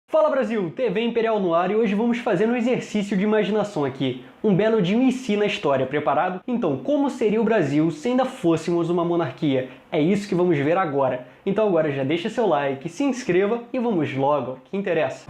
Fala Brasil, TV Imperial no ar e hoje vamos fazer um exercício de imaginação aqui. Um belo de um e si na história, preparado? Então, como seria o Brasil se ainda fôssemos uma monarquia? É isso que vamos ver agora. Então agora já deixa seu like, se inscreva e vamos logo ao que interessa.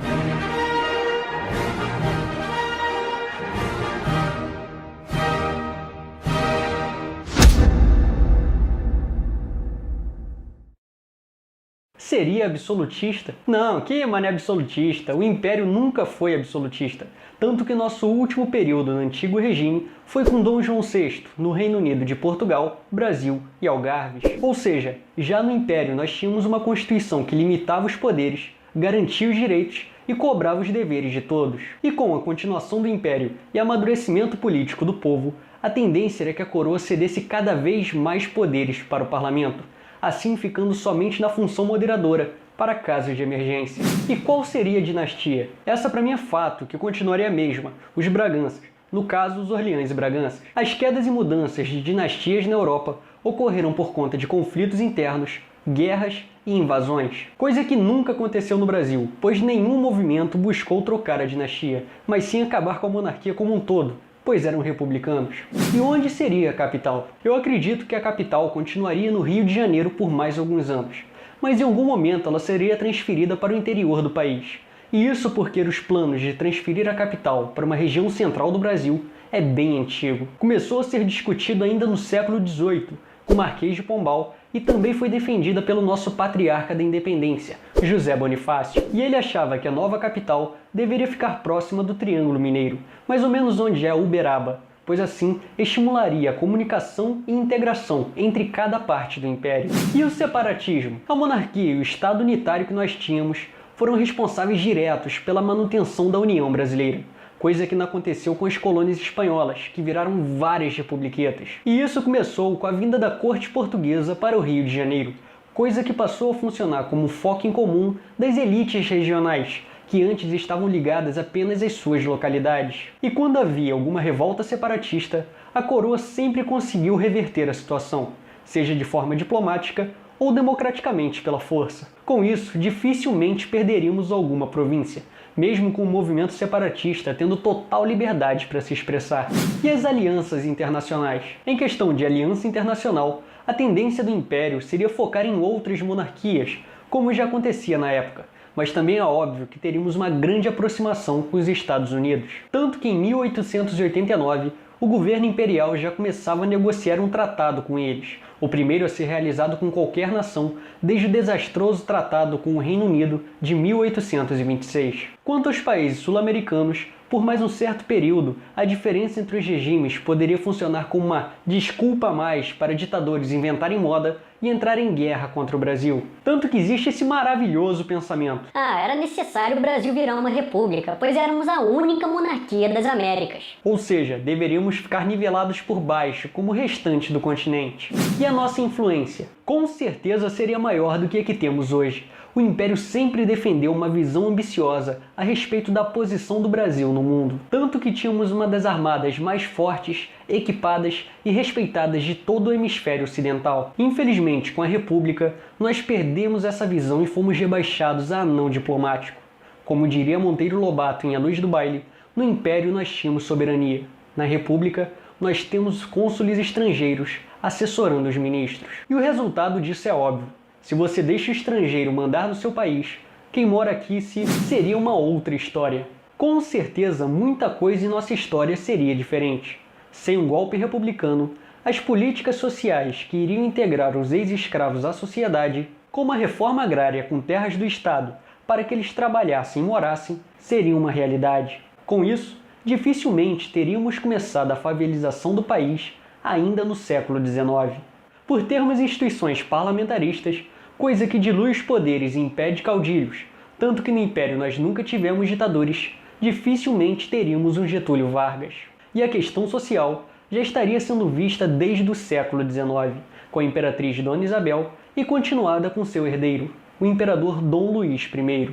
Seria absolutista? Não, que mané absolutista? O Império nunca foi absolutista. Tanto que nosso último período no antigo regime foi com Dom João VI, no Reino Unido de Portugal, Brasil e Algarves. Ou seja, já no Império nós tínhamos uma Constituição que limitava os poderes, garantia os direitos e cobrava os deveres de todos. E com a continuação do Império e amadurecimento político do povo, a tendência era que a coroa cedesse cada vez mais poderes para o parlamento, assim ficando somente na função moderadora, para casos de emergência. E qual seria a dinastia? Essa para mim é fato, que continuaria a mesma, os Braganças, no caso os Orleans e Braganças. As quedas e mudanças de dinastias na Europa ocorreram por conta de conflitos internos, guerras e invasões, coisa que nunca aconteceu no Brasil, pois nenhum movimento buscou trocar a dinastia, mas sim acabar com a monarquia como um todo, pois eram republicanos. E onde seria a capital? Eu acredito que a capital continuaria no Rio de Janeiro por mais alguns anos, mas em algum momento ela seria transferida para o interior do país. E isso porque os planos de transferir a capital para uma região central do Brasil é bem antigo. Começou a ser discutido ainda no século XVIII, com o Marquês de Pombal, e também foi defendida pelo nosso patriarca da independência, José Bonifácio. E ele achava que a nova capital deveria ficar próxima do Triângulo Mineiro, mais ou menos onde é Uberaba, pois assim estimularia a comunicação e integração entre cada parte do império. E o separatismo? A monarquia e o Estado unitário que nós tínhamos foram responsáveis diretos pela manutenção da União Brasileira, coisa que não aconteceu com as colônias espanholas, que viraram várias republiquetas. E isso começou com a vinda da corte portuguesa para o Rio de Janeiro, coisa que passou a funcionar como foco em comum das elites regionais, que antes estavam ligadas apenas às suas localidades. E quando havia alguma revolta separatista, a coroa sempre conseguiu reverter a situação, seja de forma diplomática ou democraticamente pela força. Com isso, dificilmente perderíamos alguma província, mesmo com o movimento separatista tendo total liberdade para se expressar. E as alianças internacionais? Em questão de aliança internacional, a tendência do Império seria focar em outras monarquias, como já acontecia na época, mas também é óbvio que teríamos uma grande aproximação com os Estados Unidos. Tanto que em 1889, o governo imperial já começava a negociar um tratado com eles, o primeiro a ser realizado com qualquer nação desde o desastroso tratado com o Reino Unido de 1826. Quanto aos países sul-americanos, por mais um certo período, a diferença entre os regimes poderia funcionar como uma desculpa a mais para ditadores inventarem moda e entrar em guerra contra o Brasil. Tanto que existe esse maravilhoso pensamento: era necessário o Brasil virar uma república, pois éramos a única monarquia das Américas. Ou seja, deveríamos ficar nivelados por baixo, como o restante do continente. E a nossa influência? Com certeza seria maior do que a que temos hoje. O Império sempre defendeu uma visão ambiciosa a respeito da posição do Brasil no mundo, tanto que tínhamos uma das armadas mais fortes, equipadas e respeitadas de todo o hemisfério ocidental. Infelizmente, com a República, nós perdemos essa visão e fomos rebaixados a anão diplomático. Como diria Monteiro Lobato em A Luz do Baile, no Império nós tínhamos soberania. Na República, nós temos cônsules estrangeiros assessorando os ministros. E o resultado disso é óbvio. Se você deixa o estrangeiro mandar no seu país, quem mora aqui seria uma outra história. Com certeza, muita coisa em nossa história seria diferente. Sem um golpe republicano, as políticas sociais que iriam integrar os ex-escravos à sociedade, como a reforma agrária com terras do Estado para que eles trabalhassem e morassem, seriam uma realidade. Com isso, dificilmente teríamos começado a favelização do país ainda no século XIX. Por termos instituições parlamentaristas, coisa que dilui os poderes e impede caudilhos, tanto que no Império nós nunca tivemos ditadores, dificilmente teríamos um Getúlio Vargas. E a questão social já estaria sendo vista desde o século XIX, com a imperatriz Dona Isabel e continuada com seu herdeiro, o imperador Dom Luís I.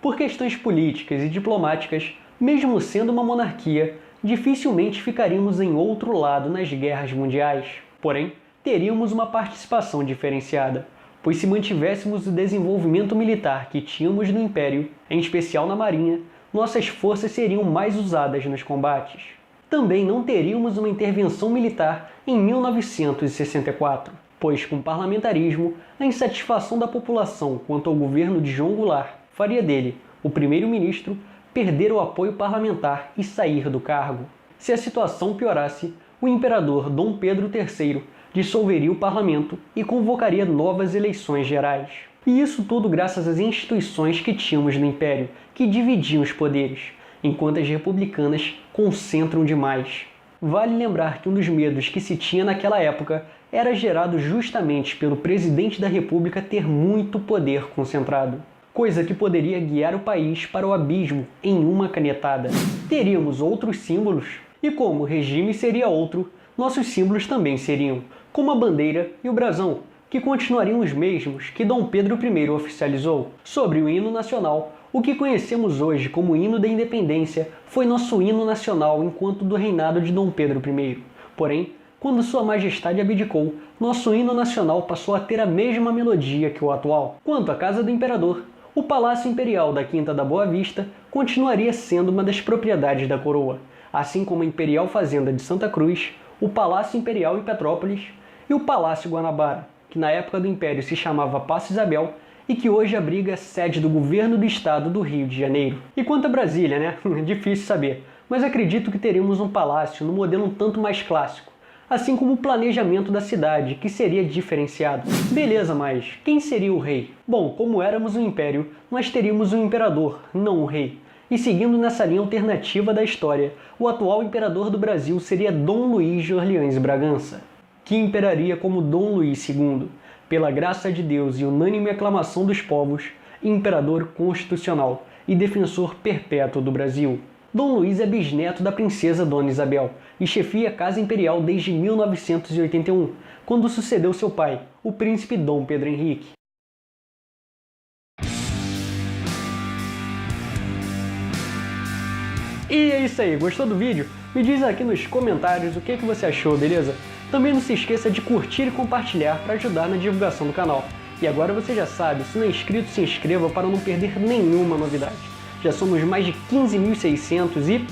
Por questões políticas e diplomáticas, mesmo sendo uma monarquia, dificilmente ficaríamos em outro lado nas guerras mundiais. Porém, teríamos uma participação diferenciada, pois se mantivéssemos o desenvolvimento militar que tínhamos no Império, em especial na Marinha, nossas forças seriam mais usadas nos combates. Também não teríamos uma intervenção militar em 1964, pois com o parlamentarismo, a insatisfação da população quanto ao governo de João Goulart faria dele, o primeiro-ministro, perder o apoio parlamentar e sair do cargo. Se a situação piorasse, o imperador Dom Pedro III dissolveria o parlamento e convocaria novas eleições gerais. E isso tudo graças às instituições que tínhamos no Império, que dividiam os poderes, enquanto as republicanas concentram demais. Vale lembrar que um dos medos que se tinha naquela época era gerado justamente pelo presidente da República ter muito poder concentrado, coisa que poderia guiar o país para o abismo em uma canetada. Teríamos outros símbolos, e como o regime seria outro, nossos símbolos também seriam, como a bandeira e o brasão, que continuariam os mesmos que Dom Pedro I oficializou. Sobre o hino nacional, o que conhecemos hoje como hino da independência foi nosso hino nacional enquanto do reinado de Dom Pedro I. Porém, quando Sua Majestade abdicou, nosso hino nacional passou a ter a mesma melodia que o atual. Quanto à Casa do Imperador, o Palácio Imperial da Quinta da Boa Vista continuaria sendo uma das propriedades da coroa, assim como a Imperial Fazenda de Santa Cruz, o Palácio Imperial em Petrópolis e o Palácio Guanabara, que na época do Império se chamava Paço Isabel e que hoje abriga a sede do governo do estado do Rio de Janeiro. E quanto a Brasília, né? Difícil saber, mas acredito que teremos um palácio no modelo um tanto mais clássico, assim como o planejamento da cidade, que seria diferenciado. Beleza, mas quem seria o rei? Bom, como éramos um império, nós teríamos um imperador, não um rei. E seguindo nessa linha alternativa da história, o atual imperador do Brasil seria Dom Luís de Orleans e Bragança, que imperaria como Dom Luís II, pela graça de Deus e unânime aclamação dos povos, imperador constitucional e defensor perpétuo do Brasil. Dom Luís é bisneto da princesa Dona Isabel e chefia a Casa Imperial desde 1981, quando sucedeu seu pai, o príncipe Dom Pedro Henrique. E é isso aí, gostou do vídeo? Me diz aqui nos comentários o que você achou, beleza? Também não se esqueça de curtir e compartilhar para ajudar na divulgação do canal. E agora você já sabe, se não é inscrito, se inscreva para não perder nenhuma novidade. Já somos mais de 15.600 e